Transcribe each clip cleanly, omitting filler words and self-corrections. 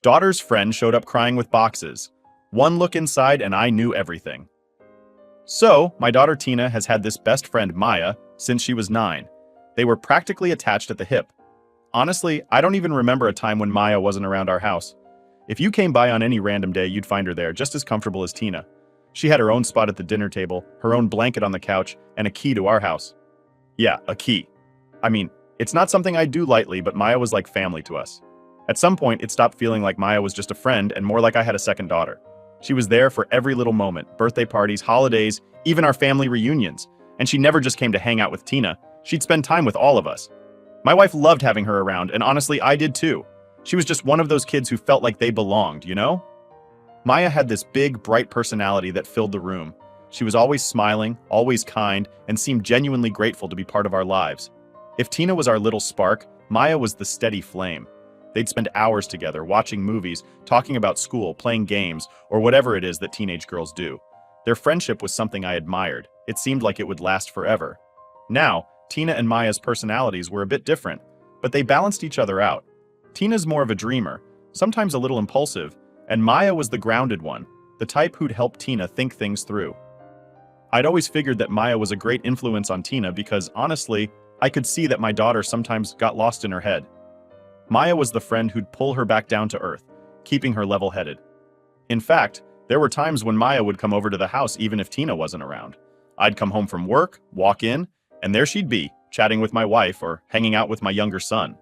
Daughter's friend showed up crying with boxes. One look inside and I knew everything. So, my daughter Tina has had this best friend Maya since she was 9. They were practically attached at the hip. Honestly, I don't even remember a time when Maya wasn't around our house. If you came by on any random day, you'd find her there, just as comfortable as Tina. She had her own spot at the dinner table, her own blanket on the couch, and a key to our house. Yeah, a key. I mean, it's not something I do lightly, but Maya was like family to us. At some point, it stopped feeling like Maya was just a friend and more like I had a second daughter. She was there for every little moment, birthday parties, holidays, even our family reunions. And she never just came to hang out with Tina, she'd spend time with all of us. My wife loved having her around, and honestly, I did too. She was just one of those kids who felt like they belonged, you know? Maya had this big, bright personality that filled the room. She was always smiling, always kind, and seemed genuinely grateful to be part of our lives. If Tina was our little spark, Maya was the steady flame. They'd spend hours together, watching movies, talking about school, playing games, or whatever it is that teenage girls do. Their friendship was something I admired. It seemed like it would last forever. Now, Tina and Maya's personalities were a bit different, but they balanced each other out. Tina's more of a dreamer, sometimes a little impulsive, and Maya was the grounded one, the type who'd help Tina think things through. I'd always figured that Maya was a great influence on Tina because, honestly, I could see that my daughter sometimes got lost in her head. Maya was the friend who'd pull her back down to earth, keeping her level-headed. In fact, there were times when Maya would come over to the house even if Tina wasn't around. I'd come home from work, walk in, and there she'd be, chatting with my wife or hanging out with my younger son.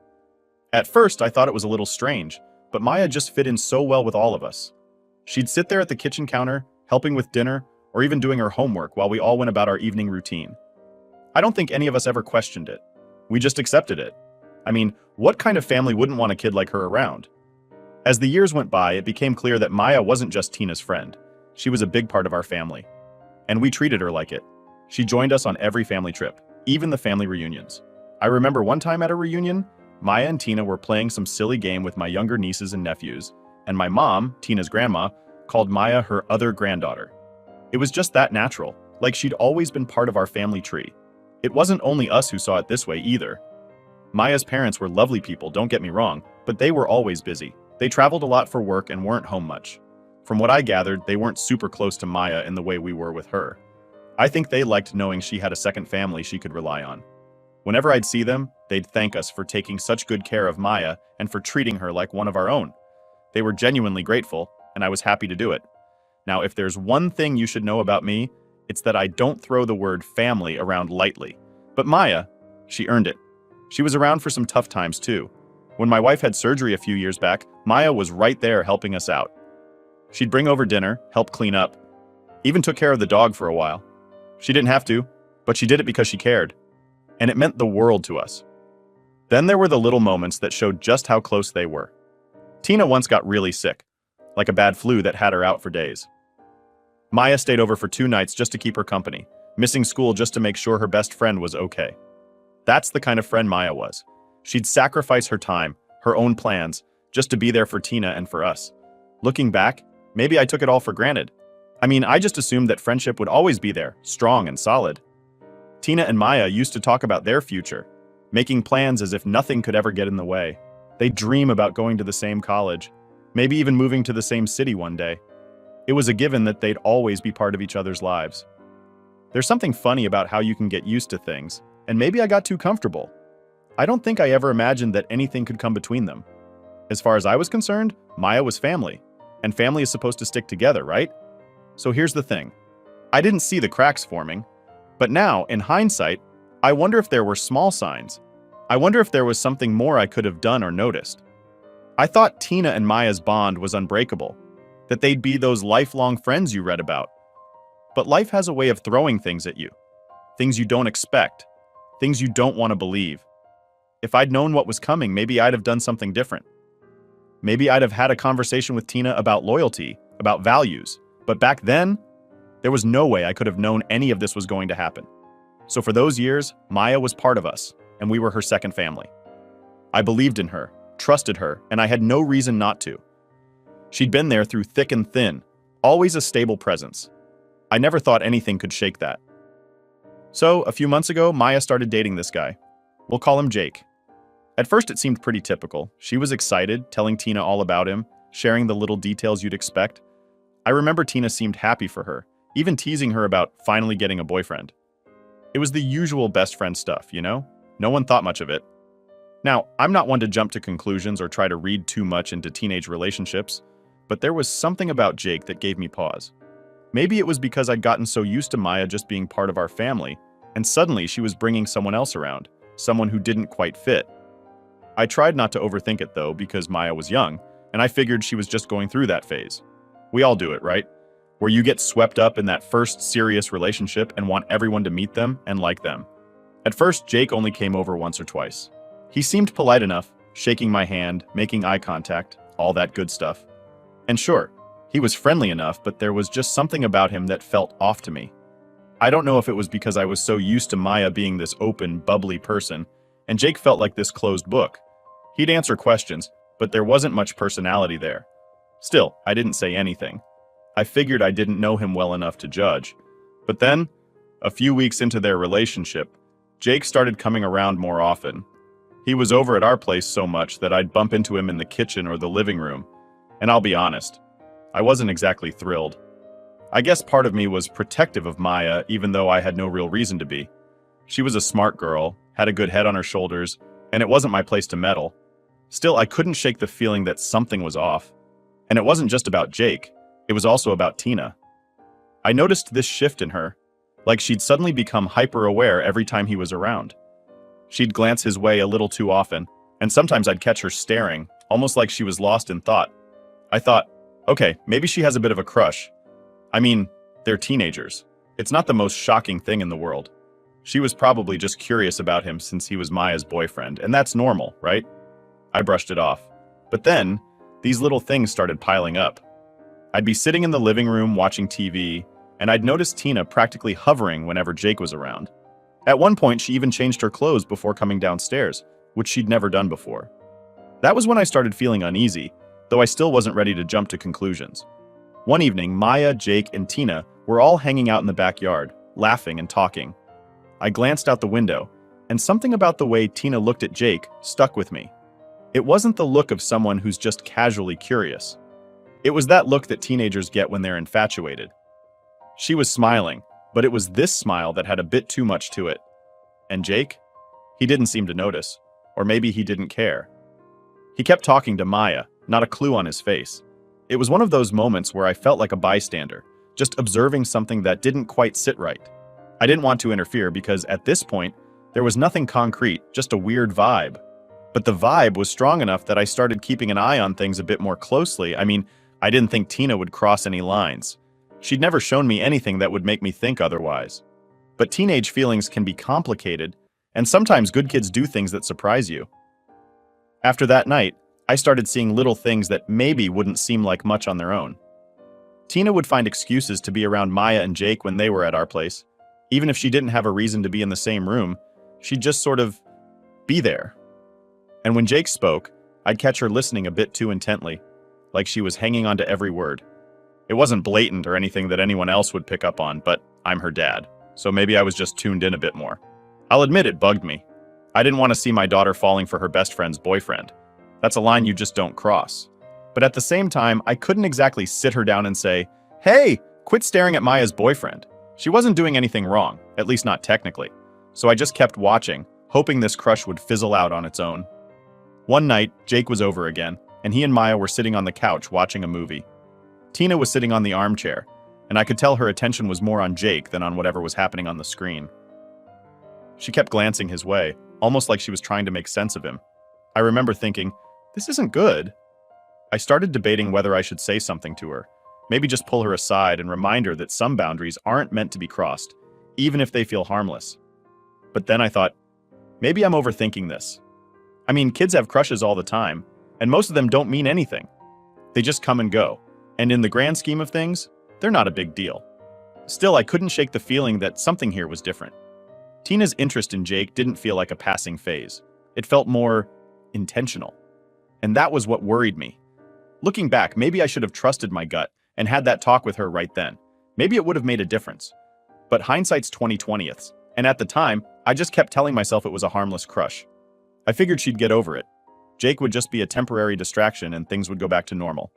At first, I thought it was a little strange, but Maya just fit in so well with all of us. She'd sit there at the kitchen counter, helping with dinner, or even doing her homework while we all went about our evening routine. I don't think any of us ever questioned it. We just accepted it. I mean, what kind of family wouldn't want a kid like her around? As the years went by, it became clear that Maya wasn't just Tina's friend. She was a big part of our family. And we treated her like it. She joined us on every family trip, even the family reunions. I remember one time at a reunion, Maya and Tina were playing some silly game with my younger nieces and nephews, and my mom, Tina's grandma, called Maya her other granddaughter. It was just that natural, like she'd always been part of our family tree. It wasn't only us who saw it this way either. Maya's parents were lovely people, don't get me wrong, but they were always busy. They traveled a lot for work and weren't home much. From what I gathered, they weren't super close to Maya in the way we were with her. I think they liked knowing she had a second family she could rely on. Whenever I'd see them, they'd thank us for taking such good care of Maya and for treating her like one of our own. They were genuinely grateful, and I was happy to do it. Now, if there's one thing you should know about me, it's that I don't throw the word family around lightly. But Maya, she earned it. She was around for some tough times too. When my wife had surgery a few years back, Maya was right there helping us out. She'd bring over dinner, help clean up, even took care of the dog for a while. She didn't have to, but she did it because she cared. And it meant the world to us. Then there were the little moments that showed just how close they were. Tina once got really sick, like a bad flu that had her out for days. Maya stayed over for 2 nights just to keep her company, missing school just to make sure her best friend was okay. That's the kind of friend Maya was. She'd sacrifice her time, her own plans, just to be there for Tina and for us. Looking back, maybe I took it all for granted. I mean, I just assumed that friendship would always be there, strong and solid. Tina and Maya used to talk about their future, making plans as if nothing could ever get in the way. They'd dream about going to the same college, maybe even moving to the same city one day. It was a given that they'd always be part of each other's lives. There's something funny about how you can get used to things, and maybe I got too comfortable. I don't think I ever imagined that anything could come between them. As far as I was concerned, Maya was family, and family is supposed to stick together, right? So here's the thing. I didn't see the cracks forming, but now, in hindsight, I wonder if there were small signs. I wonder if there was something more I could have done or noticed. I thought Tina and Maya's bond was unbreakable, that they'd be those lifelong friends you read about. But life has a way of throwing things at you, things you don't expect, things you don't want to believe. If I'd known what was coming, maybe I'd have done something different. Maybe I'd have had a conversation with Tina about loyalty, about values. But back then, there was no way I could have known any of this was going to happen. So for those years, Maya was part of us, and we were her second family. I believed in her, trusted her, and I had no reason not to. She'd been there through thick and thin, always a stable presence. I never thought anything could shake that. So, a few months ago, Maya started dating this guy. We'll call him Jake. At first, it seemed pretty typical. She was excited, telling Tina all about him. sharing the little details you'd expect. I remember Tina seemed happy for her, even teasing her about finally getting a boyfriend. It was the usual best friend stuff, you know? No one thought much of it. Now, I'm not one to jump to conclusions or try to read too much into teenage relationships, but there was something about Jake that gave me pause. Maybe it was because I'd gotten so used to Maya just being part of our family, and suddenly she was bringing someone else around, someone who didn't quite fit. I tried not to overthink it though, because Maya was young, and I figured she was just going through that phase. We all do it, right? Where you get swept up in that first serious relationship and want everyone to meet them and like them. At first, Jake only came over once or twice. He seemed polite enough, shaking my hand, making eye contact, all that good stuff. And sure, he was friendly enough, but there was just something about him that felt off to me. I don't know if it was because I was so used to Maya being this open, bubbly person, and Jake felt like this closed book. He'd answer questions, but there wasn't much personality there. Still, I didn't say anything. I figured I didn't know him well enough to judge. But then, a few weeks into their relationship, Jake started coming around more often. He was over at our place so much that I'd bump into him in the kitchen or the living room. And I'll be honest, I wasn't exactly thrilled. I guess part of me was protective of Maya, even though I had no real reason to be. She was a smart girl, had a good head on her shoulders, and it wasn't my place to meddle. Still, I couldn't shake the feeling that something was off. And it wasn't just about Jake, it was also about Tina. I noticed this shift in her, like she'd suddenly become hyper-aware every time he was around. She'd glance his way a little too often, and sometimes I'd catch her staring, almost like she was lost in thought. I thought, okay, maybe she has a bit of a crush. I mean, they're teenagers. It's not the most shocking thing in the world. She was probably just curious about him since he was Maya's boyfriend, and that's normal, right? I brushed it off. But then, these little things started piling up. I'd be sitting in the living room watching TV, and I'd notice Tina practically hovering whenever Jake was around. At one point, she even changed her clothes before coming downstairs, which she'd never done before. That was when I started feeling uneasy, though I still wasn't ready to jump to conclusions. One evening, Maya, Jake, and Tina were all hanging out in the backyard, laughing and talking. I glanced out the window, and something about the way Tina looked at Jake stuck with me. It wasn't the look of someone who's just casually curious. It was that look that teenagers get when they're infatuated. She was smiling, but it was this smile that had a bit too much to it. And Jake? He didn't seem to notice, or maybe he didn't care. He kept talking to Maya, not a clue on his face. It was one of those moments where I felt like a bystander, just observing something that didn't quite sit right. I didn't want to interfere because at this point, there was nothing concrete, just a weird vibe. But the vibe was strong enough that I started keeping an eye on things a bit more closely. I mean, I didn't think Tina would cross any lines. She'd never shown me anything that would make me think otherwise. But teenage feelings can be complicated, and sometimes good kids do things that surprise you. After that night, I started seeing little things that maybe wouldn't seem like much on their own. Tina would find excuses to be around Maya and Jake when they were at our place. Even if she didn't have a reason to be in the same room, she'd just sort of be there. And when Jake spoke, I'd catch her listening a bit too intently, like she was hanging on to every word. It wasn't blatant or anything that anyone else would pick up on, but I'm her dad, so maybe I was just tuned in a bit more. I'll admit it bugged me. I didn't want to see my daughter falling for her best friend's boyfriend. That's a line you just don't cross. But at the same time, I couldn't exactly sit her down and say, "Hey, quit staring at Maya's boyfriend." She wasn't doing anything wrong, at least not technically. So I just kept watching, hoping this crush would fizzle out on its own. One night, Jake was over again, and he and Maya were sitting on the couch watching a movie. Tina was sitting on the armchair, and I could tell her attention was more on Jake than on whatever was happening on the screen. She kept glancing his way, almost like she was trying to make sense of him. I remember thinking, this isn't good. I started debating whether I should say something to her, maybe just pull her aside and remind her that some boundaries aren't meant to be crossed, even if they feel harmless. But then I thought, maybe I'm overthinking this. I mean, kids have crushes all the time, and most of them don't mean anything. They just come and go, and in the grand scheme of things, they're not a big deal. Still, I couldn't shake the feeling that something here was different. Tina's interest in Jake didn't feel like a passing phase. It felt more intentional. And that was what worried me. Looking back, maybe I should have trusted my gut and had that talk with her right then. Maybe it would have made a difference. But hindsight's 20/20ths, and at the time, I just kept telling myself it was a harmless crush. I figured she'd get over it. Jake would just be a temporary distraction and things would go back to normal.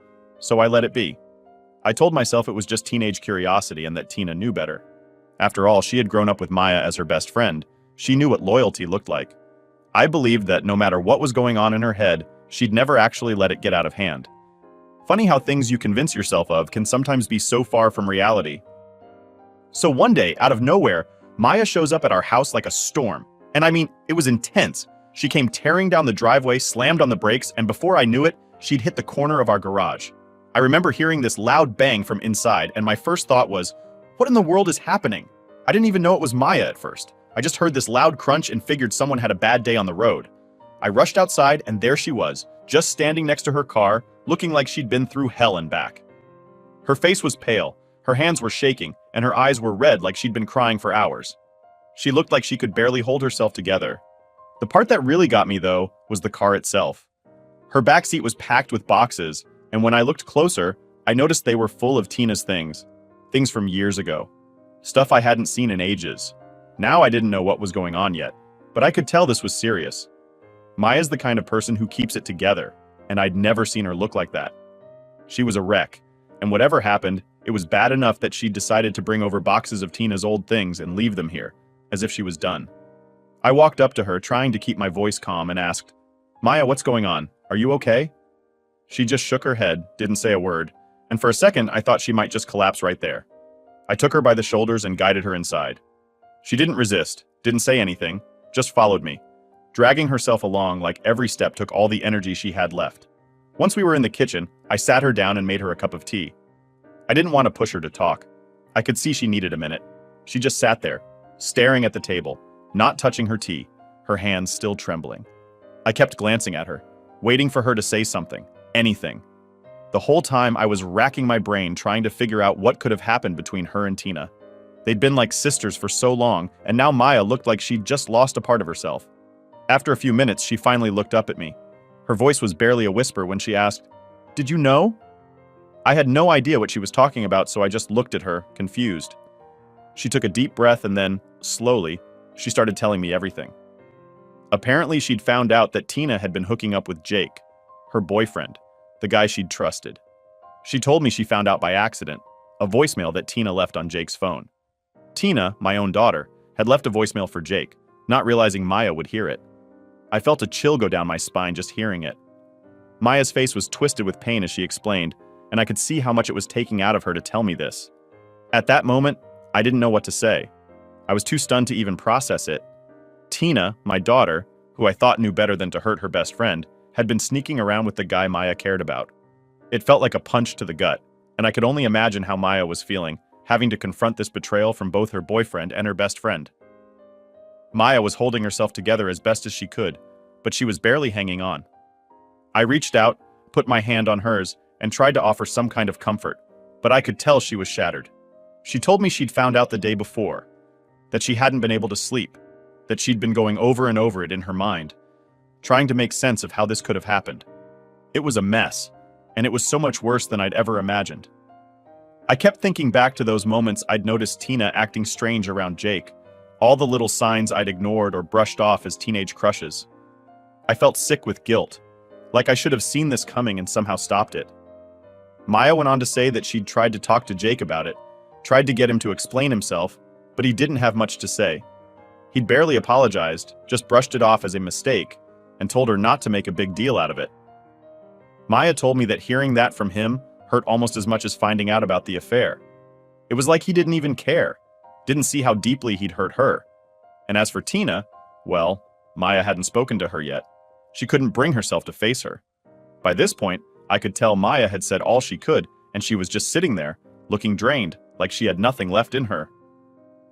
so I let it be. I told myself it was just teenage curiosity and that Tina knew better. After all, she had grown up with Maya as her best friend. She knew what loyalty looked like. I believed that no matter what was going on in her head, she'd never actually let it get out of hand. Funny how things you convince yourself of can sometimes be so far from reality. So one day, out of nowhere, Maya shows up at our house like a storm. And I mean, it was intense. She came tearing down the driveway, slammed on the brakes, and before I knew it, she'd hit the corner of our garage. I remember hearing this loud bang from inside, and my first thought was, what in the world is happening? I didn't even know it was Maya at first. I just heard this loud crunch and figured someone had a bad day on the road. I rushed outside, and there she was, just standing next to her car, looking like she'd been through hell and back. Her face was pale, her hands were shaking, and her eyes were red like she'd been crying for hours. She looked like she could barely hold herself together. The part that really got me, though, was the car itself. Her backseat was packed with boxes, and when I looked closer, I noticed they were full of Tina's things. Things from years ago. Stuff I hadn't seen in ages. Now I didn't know what was going on yet, but I could tell this was serious. Maya's the kind of person who keeps it together, and I'd never seen her look like that. She was a wreck, and whatever happened, it was bad enough that she'd decided to bring over boxes of Tina's old things and leave them here, as if she was done. I walked up to her, trying to keep my voice calm, and asked, "Maya, what's going on? Are you okay?" She just shook her head, didn't say a word, and for a second I thought she might just collapse right there. I took her by the shoulders and guided her inside. She didn't resist, didn't say anything, just followed me, dragging herself along like every step took all the energy she had left. Once we were in the kitchen, I sat her down and made her a cup of tea. I didn't want to push her to talk. I could see she needed a minute. She just sat there, staring at the table, not touching her tea, her hands still trembling. I kept glancing at her, waiting for her to say something, anything. The whole time I was racking my brain trying to figure out what could have happened between her and Tina. They'd been like sisters for so long, and now Maya looked like she'd just lost a part of herself. After a few minutes, she finally looked up at me. Her voice was barely a whisper when she asked, "Did you know?" I had no idea what she was talking about, so I just looked at her, confused. She took a deep breath and then, slowly, she started telling me everything. Apparently, she'd found out that Tina had been hooking up with Jake, her boyfriend, the guy she'd trusted. She told me she found out by accident, a voicemail that Tina left on Jake's phone. Tina, my own daughter, had left a voicemail for Jake, not realizing Maya would hear it. I felt a chill go down my spine just hearing it. Maya's face was twisted with pain as she explained, and I could see how much it was taking out of her to tell me this. At that moment, I didn't know what to say. I was too stunned to even process it. Tina, my daughter, who I thought knew better than to hurt her best friend, had been sneaking around with the guy Maya cared about. It felt like a punch to the gut, and I could only imagine how Maya was feeling, having to confront this betrayal from both her boyfriend and her best friend. Maya was holding herself together as best as she could, but she was barely hanging on. I reached out, put my hand on hers, and tried to offer some kind of comfort, but I could tell she was shattered. She told me she'd found out the day before, that she hadn't been able to sleep, that she'd been going over and over it in her mind, trying to make sense of how this could have happened. It was a mess, and it was so much worse than I'd ever imagined. I kept thinking back to those moments I'd noticed Tina acting strange around Jake, all the little signs I'd ignored or brushed off as teenage crushes. I felt sick with guilt, like I should have seen this coming and somehow stopped it. Maya went on to say that she'd tried to talk to Jake about it, tried to get him to explain himself, but he didn't have much to say. He'd barely apologized, just brushed it off as a mistake, and told her not to make a big deal out of it. Maya told me that hearing that from him hurt almost as much as finding out about the affair. It was like he didn't even care, didn't see how deeply he'd hurt her. And as for Tina, well, Maya hadn't spoken to her yet. She couldn't bring herself to face her. By this point, I could tell Maya had said all she could, and she was just sitting there, looking drained, like she had nothing left in her.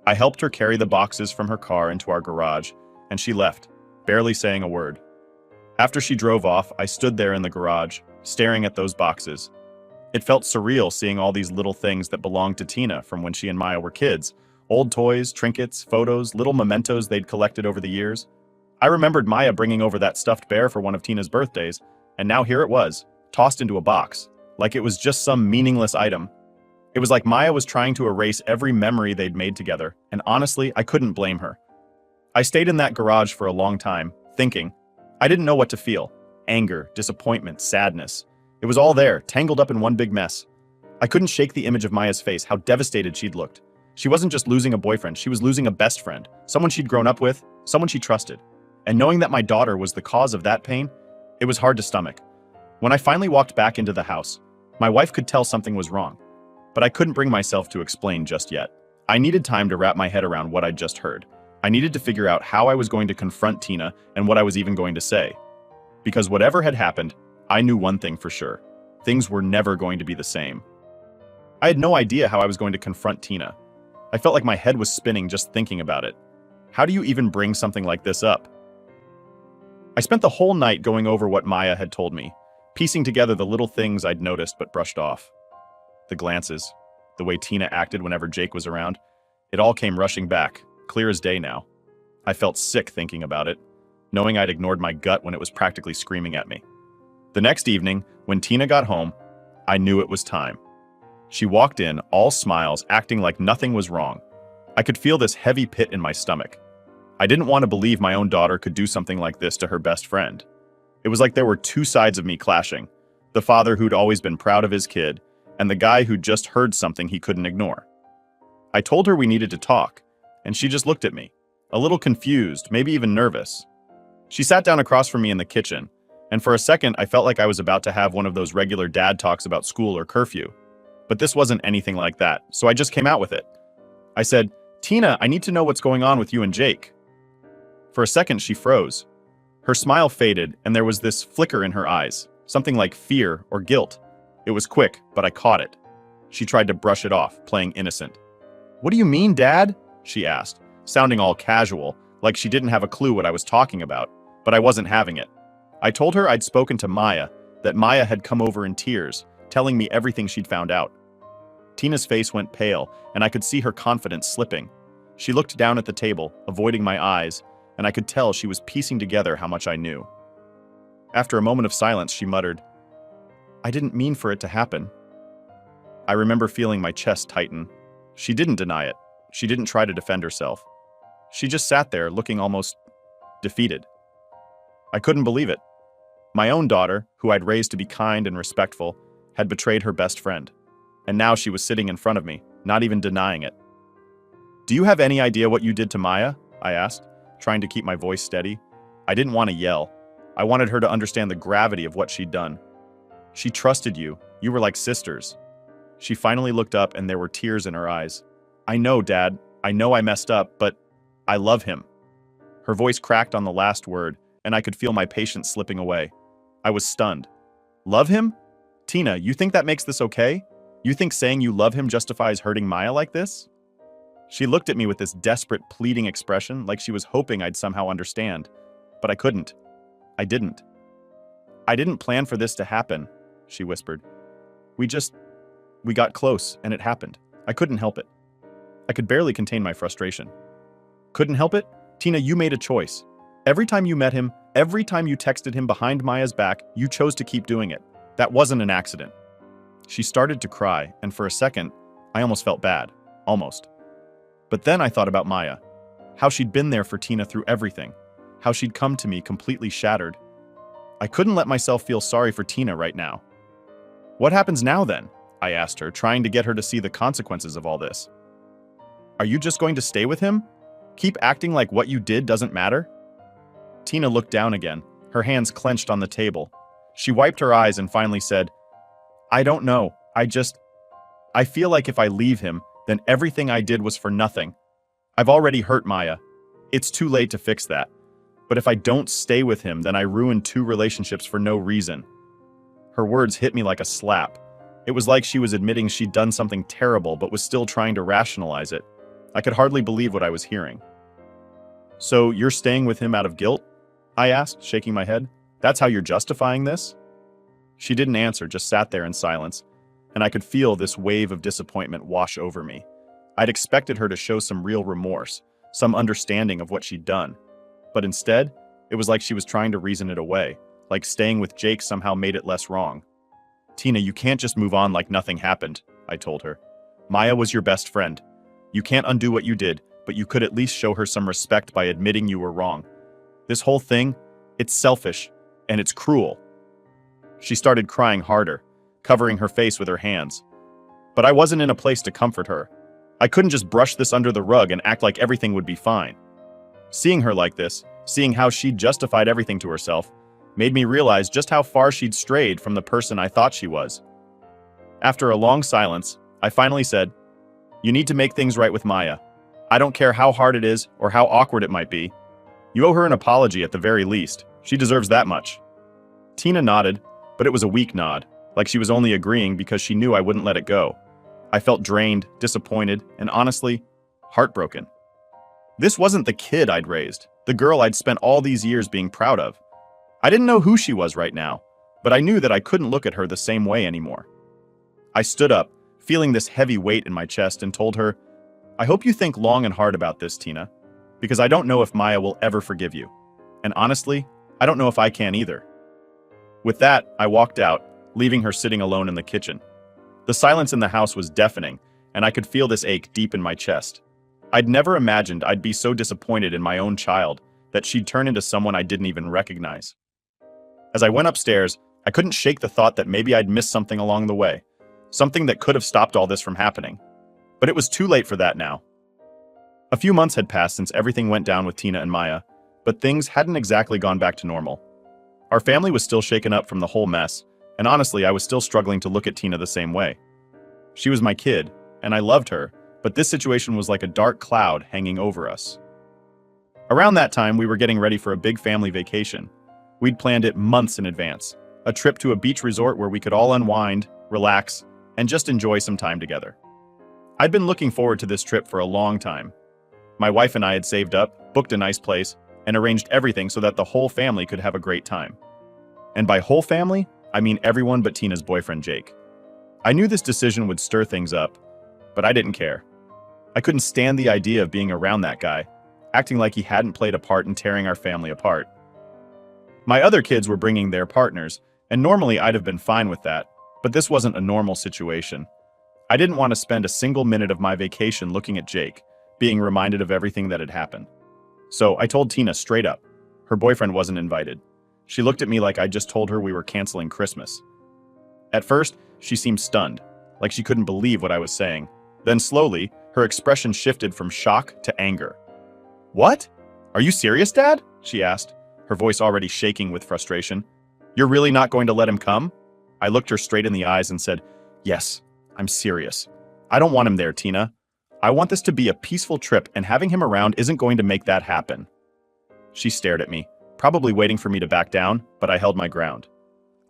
I helped her carry the boxes from her car into our garage, and she left, barely saying a word. After she drove off, I stood there in the garage, staring at those boxes. It felt surreal seeing all these little things that belonged to Tina from when she and Maya were kids. Old toys, trinkets, photos, little mementos they'd collected over the years. I remembered Maya bringing over that stuffed bear for one of Tina's birthdays, and now here it was, tossed into a box, like it was just some meaningless item. It was like Maya was trying to erase every memory they'd made together, and honestly, I couldn't blame her. I stayed in that garage for a long time, thinking. I didn't know what to feel. Anger, disappointment, sadness. It was all there, tangled up in one big mess. I couldn't shake the image of Maya's face, how devastated she'd looked. She wasn't just losing a boyfriend, she was losing a best friend, someone she'd grown up with, someone she trusted. And knowing that my daughter was the cause of that pain, it was hard to stomach. When I finally walked back into the house, my wife could tell something was wrong, but I couldn't bring myself to explain just yet. I needed time to wrap my head around what I'd just heard. I needed to figure out how I was going to confront Tina and what I was even going to say. Because whatever had happened, I knew one thing for sure. Things were never going to be the same. I had no idea how I was going to confront Tina. I felt like my head was spinning just thinking about it. How do you even bring something like this up? I spent the whole night going over what Maya had told me, piecing together the little things I'd noticed but brushed off. The glances, the way Tina acted whenever Jake was around, it all came rushing back, clear as day now. I felt sick thinking about it, knowing I'd ignored my gut when it was practically screaming at me. The next evening, when Tina got home, I knew it was time. She walked in, all smiles, acting like nothing was wrong. I could feel this heavy pit in my stomach. I didn't want to believe my own daughter could do something like this to her best friend. It was like there were two sides of me clashing. The father who'd always been proud of his kid, and the guy who'd just heard something he couldn't ignore. I told her we needed to talk, and she just looked at me, a little confused, maybe even nervous. She sat down across from me in the kitchen, and for a second I felt like I was about to have one of those regular dad talks about school or curfew. But this wasn't anything like that, so I just came out with it. I said, "Tina, I need to know what's going on with you and Jake." For a second she froze. Her smile faded, and there was this flicker in her eyes, something like fear or guilt. It was quick, but I caught it. She tried to brush it off, playing innocent. "What do you mean, Dad?" she asked, sounding all casual, like she didn't have a clue what I was talking about, but I wasn't having it. I told her I'd spoken to Maya, that Maya had come over in tears, telling me everything she'd found out. Tina's face went pale, and I could see her confidence slipping. She looked down at the table, avoiding my eyes, and I could tell she was piecing together how much I knew. After a moment of silence, she muttered, "I didn't mean for it to happen." I remember feeling my chest tighten. She didn't deny it. She didn't try to defend herself. She just sat there, looking almost defeated. I couldn't believe it. My own daughter, who I'd raised to be kind and respectful, had betrayed her best friend. And now she was sitting in front of me, not even denying it. "Do you have any idea what you did to Maya?" I asked, trying to keep my voice steady. I didn't want to yell. I wanted her to understand the gravity of what she'd done. "She trusted you. You were like sisters." She finally looked up, and there were tears in her eyes. "I know, Dad. I know I messed up, but I love him." Her voice cracked on the last word, and I could feel my patience slipping away. I was stunned. "Love him? Tina, you think that makes this okay? You think saying you love him justifies hurting Maya like this?" She looked at me with this desperate, pleading expression, like she was hoping I'd somehow understand. But I couldn't. I didn't. "I didn't plan for this to happen," she whispered. We got close, and it happened. I couldn't help it." I could barely contain my frustration. "Couldn't help it? Tina, you made a choice. Every time you met him, every time you texted him behind Maya's back, you chose to keep doing it. That wasn't an accident." She started to cry, and for a second, I almost felt bad. Almost. But then I thought about Maya. How she'd been there for Tina through everything. How she'd come to me completely shattered. I couldn't let myself feel sorry for Tina right now. "What happens now then?" I asked her, trying to get her to see the consequences of all this. "Are you just going to stay with him? Keep acting like what you did doesn't matter?" Tina looked down again, her hands clenched on the table. She wiped her eyes and finally said, "I don't know. I feel like if I leave him, then everything I did was for nothing. I've already hurt Maya. It's too late to fix that. But if I don't stay with him, then I ruin 2 relationships for no reason." Her words hit me like a slap. It was like she was admitting she'd done something terrible but was still trying to rationalize it. I could hardly believe what I was hearing. "So you're staying with him out of guilt?" I asked, shaking my head. "That's how you're justifying this?" She didn't answer, just sat there in silence, and I could feel this wave of disappointment wash over me. I'd expected her to show some real remorse, some understanding of what she'd done. But instead, it was like she was trying to reason it away, like staying with Jake somehow made it less wrong. "Tina, you can't just move on like nothing happened," I told her. "Maya was your best friend. You can't undo what you did, but you could at least show her some respect by admitting you were wrong. This whole thing, it's selfish, and it's cruel." She started crying harder, covering her face with her hands. But I wasn't in a place to comfort her. I couldn't just brush this under the rug and act like everything would be fine. Seeing her like this, seeing how she'd justified everything to herself, made me realize just how far she'd strayed from the person I thought she was. After a long silence, I finally said, "You need to make things right with Maya. I don't care how hard it is or how awkward it might be. You owe her an apology at the very least. She deserves that much." Tina nodded, but it was a weak nod, like she was only agreeing because she knew I wouldn't let it go. I felt drained, disappointed, and honestly, heartbroken. This wasn't the kid I'd raised, the girl I'd spent all these years being proud of. I didn't know who she was right now, but I knew that I couldn't look at her the same way anymore. I stood up, feeling this heavy weight in my chest, and told her, "I hope you think long and hard about this, Tina, because I don't know if Maya will ever forgive you. And honestly, I don't know if I can either." With that, I walked out, leaving her sitting alone in the kitchen. The silence in the house was deafening, and I could feel this ache deep in my chest. I'd never imagined I'd be so disappointed in my own child that she'd turn into someone I didn't even recognize. As I went upstairs, I couldn't shake the thought that maybe I'd missed something along the way, something that could have stopped all this from happening. But it was too late for that now. A few months had passed since everything went down with Tina and Maya, but things hadn't exactly gone back to normal. Our family was still shaken up from the whole mess, and honestly, I was still struggling to look at Tina the same way. She was my kid, and I loved her, but this situation was like a dark cloud hanging over us. Around that time, we were getting ready for a big family vacation. We'd planned it months in advance, a trip to a beach resort where we could all unwind, relax, and just enjoy some time together. I'd been looking forward to this trip for a long time. My wife and I had saved up, booked a nice place, and arranged everything so that the whole family could have a great time. And by whole family, I mean everyone but Tina's boyfriend, Jake. I knew this decision would stir things up, but I didn't care. I couldn't stand the idea of being around that guy, acting like he hadn't played a part in tearing our family apart. My other kids were bringing their partners, and normally I'd have been fine with that, but this wasn't a normal situation. I didn't want to spend a single minute of my vacation looking at Jake, being reminded of everything that had happened. So I told Tina straight up. Her boyfriend wasn't invited. She looked at me like I just told her we were canceling Christmas. At first, she seemed stunned, like she couldn't believe what I was saying. Then slowly, her expression shifted from shock to anger. "What? Are you serious, Dad?" she asked, her voice already shaking with frustration. "You're really not going to let him come?" I looked her straight in the eyes and said, "Yes, I'm serious. I don't want him there, Tina. I want this to be a peaceful trip, and having him around isn't going to make that happen." She stared at me, probably waiting for me to back down, but I held my ground.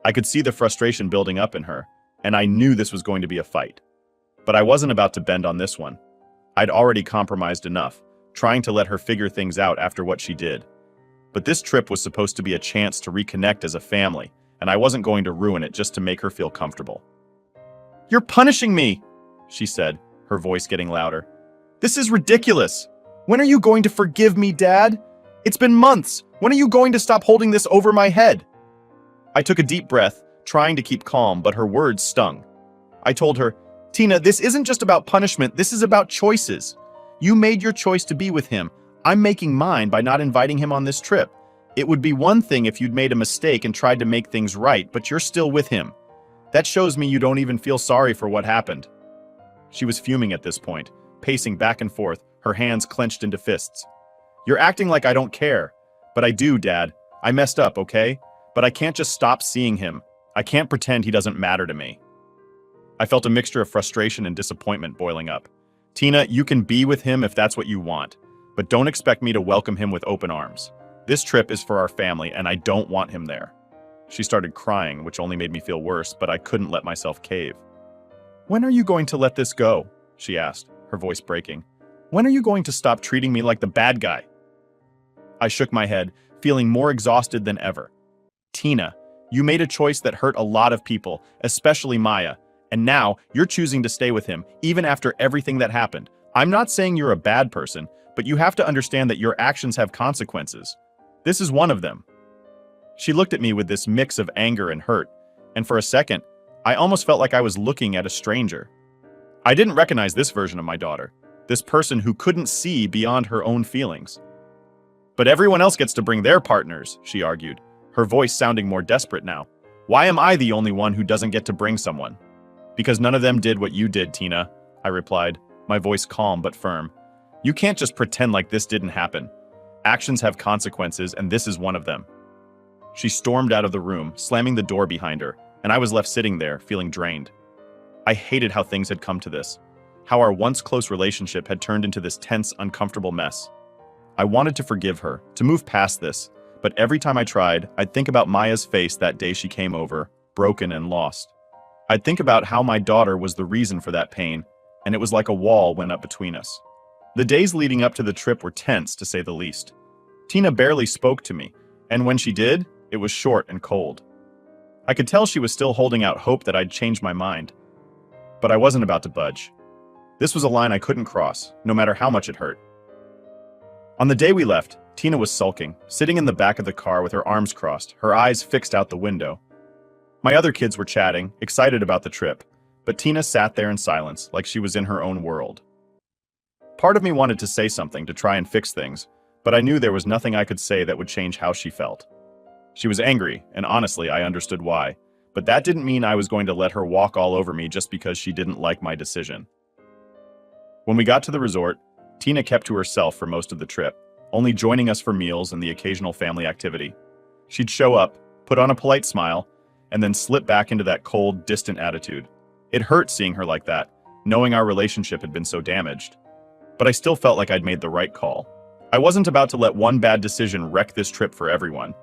I could see the frustration building up in her, and I knew this was going to be a fight. But I wasn't about to bend on this one. I'd already compromised enough, trying to let her figure things out after what she did. But this trip was supposed to be a chance to reconnect as a family, and I wasn't going to ruin it just to make her feel comfortable. "You're punishing me," she said, her voice getting louder. "This is ridiculous. When are you going to forgive me, Dad? It's been months. When are you going to stop holding this over my head?" I took a deep breath, trying to keep calm, but her words stung. I told her, "Tina, this isn't just about punishment, this is about choices. You made your choice to be with him. I'm making mine by not inviting him on this trip. It would be one thing if you'd made a mistake and tried to make things right, but you're still with him. That shows me you don't even feel sorry for what happened." She was fuming at this point, pacing back and forth, her hands clenched into fists. "You're acting like I don't care. But I do, Dad. I messed up, okay? But I can't just stop seeing him. I can't pretend he doesn't matter to me." I felt a mixture of frustration and disappointment boiling up. "Tina, you can be with him if that's what you want, but don't expect me to welcome him with open arms. This trip is for our family, and I don't want him there." She started crying, which only made me feel worse, but I couldn't let myself cave. "When are you going to let this go?" she asked, her voice breaking. "When are you going to stop treating me like the bad guy?" I shook my head, feeling more exhausted than ever. "Tina, you made a choice that hurt a lot of people, especially Maya, and now you're choosing to stay with him, even after everything that happened. I'm not saying you're a bad person, but you have to understand that your actions have consequences. This is one of them." She looked at me with this mix of anger and hurt, and for a second, I almost felt like I was looking at a stranger. I didn't recognize this version of my daughter, this person who couldn't see beyond her own feelings. "But everyone else gets to bring their partners," she argued, her voice sounding more desperate now. Why am I the only one who doesn't get to bring someone? Because none of them did what you did, Tina, I replied, my voice calm but firm. You can't just pretend like this didn't happen. Actions have consequences, and this is one of them. She stormed out of the room, slamming the door behind her, and I was left sitting there, feeling drained. I hated how things had come to this, how our once close relationship had turned into this tense, uncomfortable mess. I wanted to forgive her, to move past this, but every time I tried, I'd think about Maya's face that day she came over, broken and lost. I'd think about how my daughter was the reason for that pain, and it was like a wall went up between us. The days leading up to the trip were tense, to say the least. Tina barely spoke to me, and when she did, it was short and cold. I could tell she was still holding out hope that I'd change my mind. But I wasn't about to budge. This was a line I couldn't cross, no matter how much it hurt. On the day we left, Tina was sulking, sitting in the back of the car with her arms crossed, her eyes fixed out the window. My other kids were chatting, excited about the trip, but Tina sat there in silence, like she was in her own world. Part of me wanted to say something to try and fix things, but I knew there was nothing I could say that would change how she felt. She was angry, and honestly, I understood why, but that didn't mean I was going to let her walk all over me just because she didn't like my decision. When we got to the resort, Tina kept to herself for most of the trip, only joining us for meals and the occasional family activity. She'd show up, put on a polite smile, and then slip back into that cold, distant attitude. It hurt seeing her like that, knowing our relationship had been so damaged. But I still felt like I'd made the right call. I wasn't about to let one bad decision wreck this trip for everyone.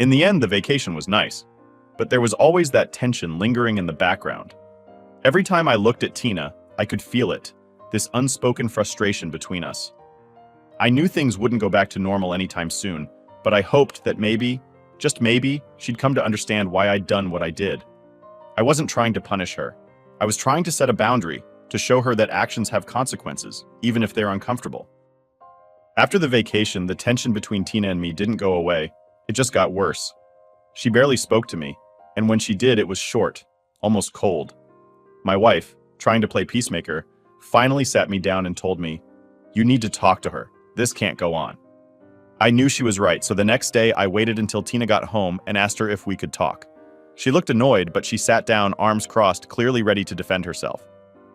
In the end, the vacation was nice, but there was always that tension lingering in the background. Every time I looked at Tina, I could feel it, this unspoken frustration between us. I knew things wouldn't go back to normal anytime soon, but I hoped that maybe, just maybe, she'd come to understand why I'd done what I did. I wasn't trying to punish her. I was trying to set a boundary, to show her that actions have consequences, even if they're uncomfortable. After the vacation, the tension between Tina and me didn't go away. It just got worse. She barely spoke to me, and when she did, it was short, almost cold. My wife, trying to play peacemaker, finally sat me down and told me, "You need to talk to her. This can't go on." I knew she was right, so the next day I waited until Tina got home and asked her if we could talk. She looked annoyed, but she sat down, arms crossed, clearly ready to defend herself.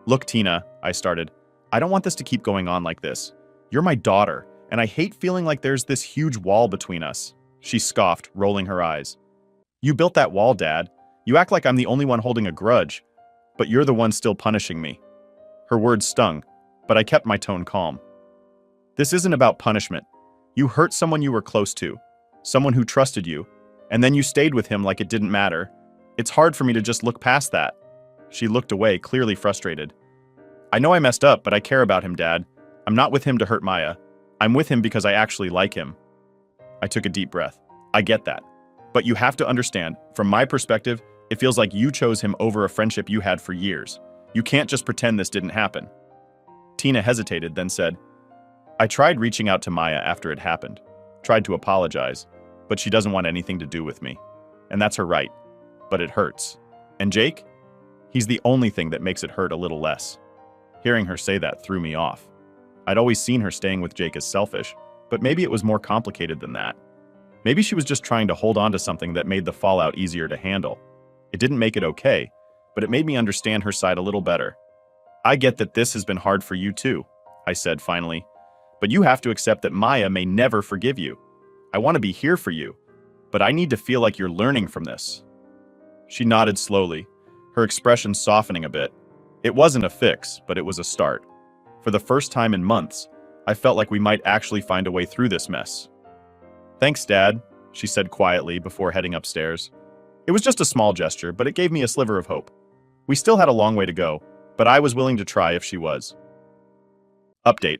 "Look, Tina," I started, "I don't want this to keep going on like this. You're my daughter, and I hate feeling like there's this huge wall between us." She scoffed, rolling her eyes. "You built that wall, Dad. You act like I'm the only one holding a grudge, but you're the one still punishing me." Her words stung, but I kept my tone calm. "This isn't about punishment. You hurt someone you were close to, someone who trusted you, and then you stayed with him like it didn't matter. It's hard for me to just look past that." She looked away, clearly frustrated. "I know I messed up, but I care about him, Dad. I'm not with him to hurt Maya. I'm with him because I actually like him." I took a deep breath. "I get that. But you have to understand, from my perspective, it feels like you chose him over a friendship you had for years. You can't just pretend this didn't happen." Tina hesitated, then said, "I tried reaching out to Maya after it happened. Tried to apologize, but she doesn't want anything to do with me. And that's her right. But it hurts. And Jake? He's the only thing that makes it hurt a little less." Hearing her say that threw me off. I'd always seen her staying with Jake as selfish, but maybe it was more complicated than that. Maybe she was just trying to hold on to something that made the fallout easier to handle. It didn't make it okay, but it made me understand her side a little better. "I get that this has been hard for you too," I said finally, "but you have to accept that Maya may never forgive you. I want to be here for you, but I need to feel like you're learning from this." She nodded slowly, her expression softening a bit. It wasn't a fix, but it was a start. For the first time in months, I felt like we might actually find a way through this mess. "Thanks, Dad," she said quietly before heading upstairs. It was just a small gesture, but it gave me a sliver of hope. We still had a long way to go, but I was willing to try if she was. Update.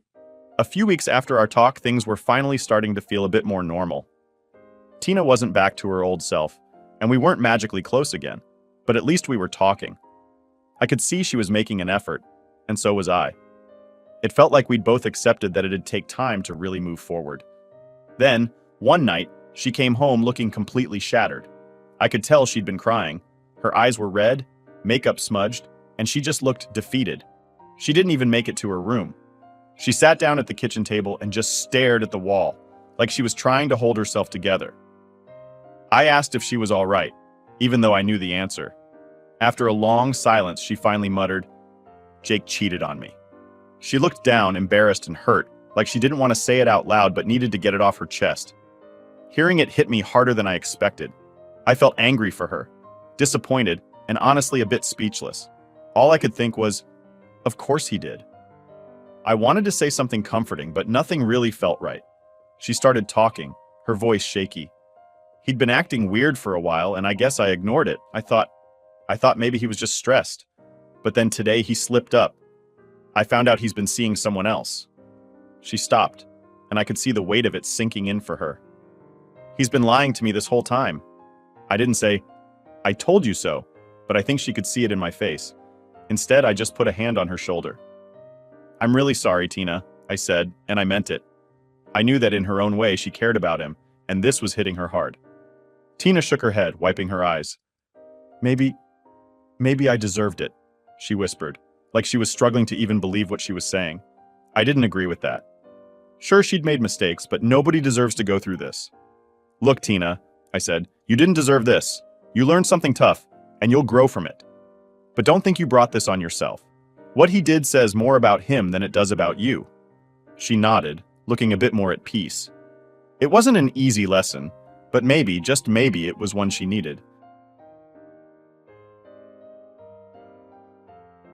A few weeks after our talk, things were finally starting to feel a bit more normal. Tina wasn't back to her old self, and we weren't magically close again, but at least we were talking. I could see she was making an effort, and so was I. It felt like we'd both accepted that it'd take time to really move forward. Then, one night, she came home looking completely shattered. I could tell she'd been crying. Her eyes were red, makeup smudged, and she just looked defeated. She didn't even make it to her room. She sat down at the kitchen table and just stared at the wall, like she was trying to hold herself together. I asked if she was all right. even though I knew the answer. After a long silence, she finally muttered, "Jake cheated on me." She looked down, embarrassed and hurt, like she didn't want to say it out loud but needed to get it off her chest. Hearing it hit me harder than I expected. I felt angry for her, disappointed, and honestly a bit speechless. All I could think was, of course he did. I wanted to say something comforting, but nothing really felt right. She started talking, her voice shaky. He'd been acting weird for a while, and I guess I ignored it. I thought maybe he was just stressed. But then today he slipped up. I found out he's been seeing someone else. She stopped, and I could see the weight of it sinking in for her. He's been lying to me this whole time. I didn't say, "I told you so," but I think she could see it in my face. Instead, I just put a hand on her shoulder. "I'm really sorry, Tina," I said, and I meant it. I knew that in her own way she cared about him, and this was hitting her hard. Tina shook her head, wiping her eyes. Maybe I deserved it," she whispered, like she was struggling to even believe what she was saying. I didn't agree with that. Sure, she'd made mistakes, but nobody deserves to go through this. "Look, Tina," I said, "you didn't deserve this. You learned something tough, and you'll grow from it. But don't think you brought this on yourself. What he did says more about him than it does about you." She nodded, looking a bit more at peace. It wasn't an easy lesson, but maybe, just maybe, it was one she needed.